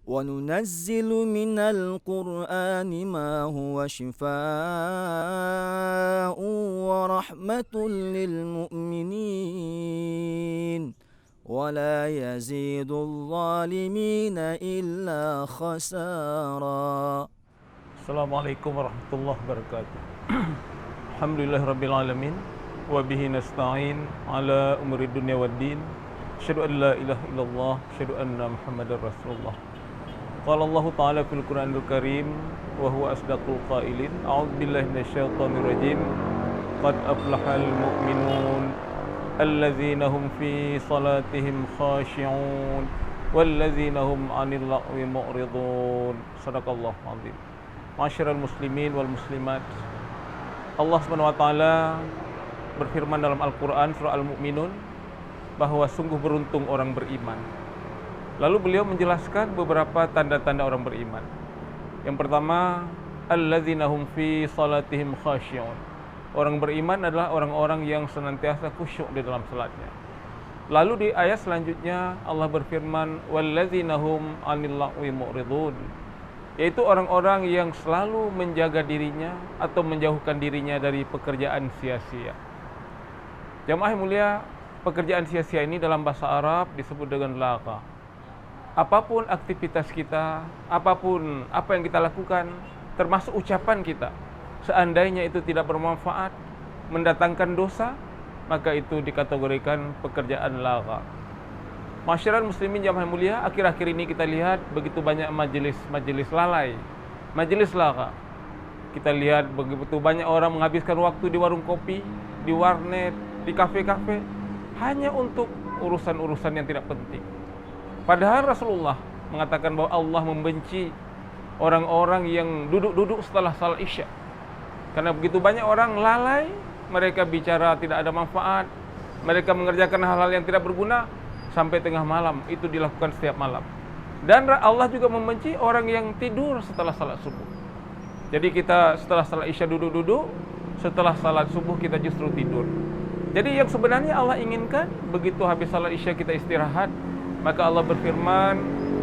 وننزل من القرآن ما هو شفاء ورحمة للمؤمنين ولا يزيد الظالمين إلا خسارا. Assalamualaikum warahmatullahi wabarakatuh. Alhamdulillahirrabbilalamin. Wabihi nasta'in ala umuri dunia waddin. Asyhadu an la ilaha illallah, asyhadu anna Muhammadar Rasulullah. Qala Allah Ta'ala fil Qur'anil Karim wa huwa asdaqul qailin. A'udzu billahi minasyaitonir rajim. Qad aflahal mu'minun alladzina hum fi salatihim khashi'un walladzina hum 'anil lagwi mu'ridun. Shadaqallahu 'azim. Ma'asyiral muslimin wal muslimat. Allah Subhanahu wa taala berfirman dalam Al-Qur'an surah Al-Mu'minun bahwa sungguh beruntung orang beriman. Lalu beliau menjelaskan beberapa tanda-tanda orang beriman. Yang pertama, alladzina hum fi salatihim khashi'un. Orang beriman adalah orang-orang yang senantiasa khusyuk di dalam salatnya. Lalu di ayat selanjutnya Allah berfirman walladzina hum 'anil lagwi mu'ridun, yaitu orang-orang yang selalu menjaga dirinya atau menjauhkan dirinya dari pekerjaan sia-sia. Jamaah yang mulia, pekerjaan sia-sia ini dalam bahasa Arab disebut dengan lagha. Apapun aktivitas kita, apapun apa yang kita lakukan, termasuk ucapan kita, seandainya itu tidak bermanfaat, mendatangkan dosa, maka itu dikategorikan pekerjaan lagha. Masyarakat muslimin jamaah yang mulia, akhir-akhir ini kita lihat begitu banyak majelis lalai, majelis lagha. Kita lihat begitu banyak orang menghabiskan waktu di warung kopi, di warnet, di kafe-kafe, hanya untuk urusan-urusan yang tidak penting. Padahal Rasulullah mengatakan bahwa Allah membenci orang-orang yang duduk-duduk setelah salat Isya. Karena begitu banyak orang lalai, mereka bicara tidak ada manfaat, mereka mengerjakan hal-hal yang tidak berguna sampai tengah malam, itu dilakukan setiap malam. Dan Allah juga membenci orang yang tidur setelah salat subuh. Jadi kita setelah salat Isya duduk-duduk, setelah salat subuh kita justru tidur. Jadi yang sebenarnya Allah inginkan, begitu habis salat Isya kita istirahat, maka Allah berfirman,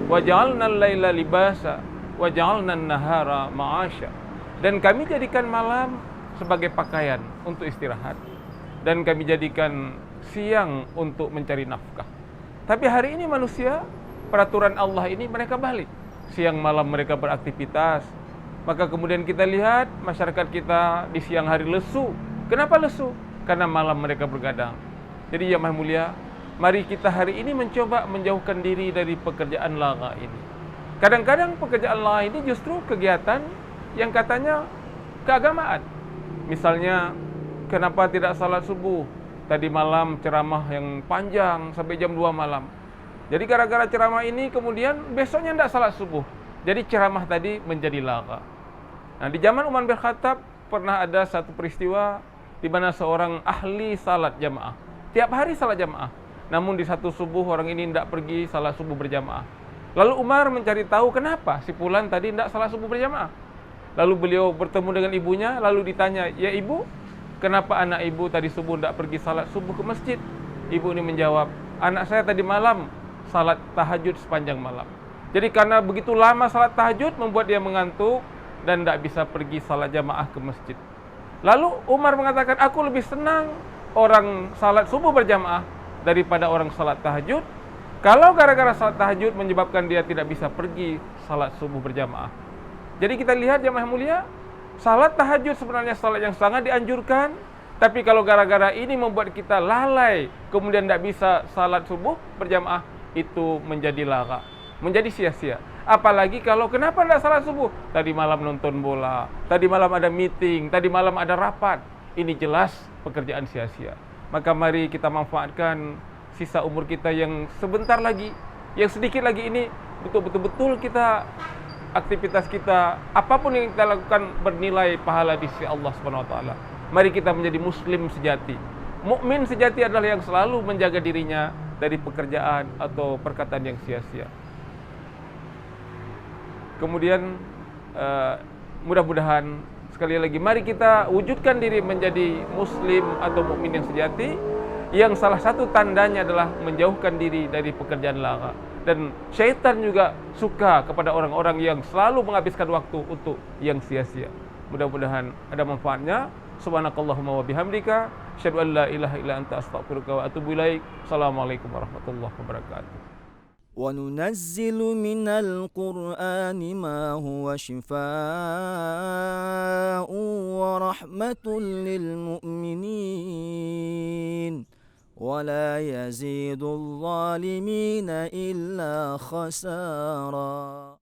وَجَعَلْنَا اللَّيْلَ لِبَاسًا وَجَعَلْنَا النَّهَارَ مَعَاشًا. Dan kami jadikan malam sebagai pakaian untuk istirahat, dan kami jadikan siang untuk mencari nafkah. Tapi hari ini manusia, peraturan Allah ini mereka balik. Siang malam mereka beraktivitas. Maka kemudian kita lihat masyarakat kita di siang hari lesu. Kenapa lesu? Karena malam mereka bergadang. Jadi jamaah mulia, mari kita hari ini mencoba menjauhkan diri dari pekerjaan lagha ini. Kadang-kadang pekerjaan lagha ini justru kegiatan yang katanya keagamaan. Misalnya, kenapa tidak salat subuh? Tadi malam ceramah yang panjang sampai jam 2 malam. Jadi gara-gara ceramah ini kemudian besoknya tidak salat subuh. Jadi ceramah tadi menjadi lagha. Nah, di zaman Umar bin Khattab pernah ada satu peristiwa di mana seorang ahli salat jamaah. Tiap hari salat jamaah. Namun di satu subuh orang ini tidak pergi salat subuh berjamaah. Lalu Umar mencari tahu kenapa si fulan tadi tidak salat subuh berjamaah. Lalu beliau bertemu dengan ibunya, lalu ditanya, "Ya ibu, kenapa anak ibu tadi subuh tidak pergi salat subuh ke masjid?" Ibu ini menjawab, "Anak saya tadi malam salat tahajud sepanjang malam. Jadi karena begitu lama salat tahajud membuat dia mengantuk dan tidak bisa pergi salat jamaah ke masjid." Lalu Umar mengatakan, "Aku lebih senang orang salat subuh berjamaah daripada orang salat tahajud, kalau gara-gara salat tahajud menyebabkan dia tidak bisa pergi salat subuh berjamaah." Jadi kita lihat jamaah mulia, salat tahajud sebenarnya salat yang sangat dianjurkan, tapi kalau gara-gara ini membuat kita lalai, kemudian tidak bisa salat subuh berjamaah, itu menjadi lagha, menjadi sia-sia. Apalagi kalau kenapa tidak salat subuh? Tadi malam nonton bola, tadi malam ada meeting, tadi malam ada rapat. Ini jelas pekerjaan sia-sia. Maka mari kita manfaatkan sisa umur kita yang sebentar lagi, yang sedikit lagi ini, betul-betul kita, aktivitas kita, apapun yang kita lakukan bernilai pahala di sisi Allah Subhanahu wa taala. Mari kita menjadi muslim sejati. Mukmin sejati adalah yang selalu menjaga dirinya dari pekerjaan atau perkataan yang sia-sia. Kemudian mudah-mudahan sekali lagi mari kita wujudkan diri menjadi muslim atau mukmin yang sejati, yang salah satu tandanya adalah menjauhkan diri dari pekerjaan lagha. Dan syaitan juga suka kepada orang-orang yang selalu menghabiskan waktu untuk yang sia-sia. Mudah-mudahan ada manfaatnya. Subhanakallahumma wa bihamdika, asyhadu an la ilaha illa anta, astaghfiruka wa atubu ilaik. Assalamualaikum warahmatullahi wabarakatuh. وننزل من القرآن ما هو شفاء ورحمة للمؤمنين ولا يزيد الظالمين إلا خسارا.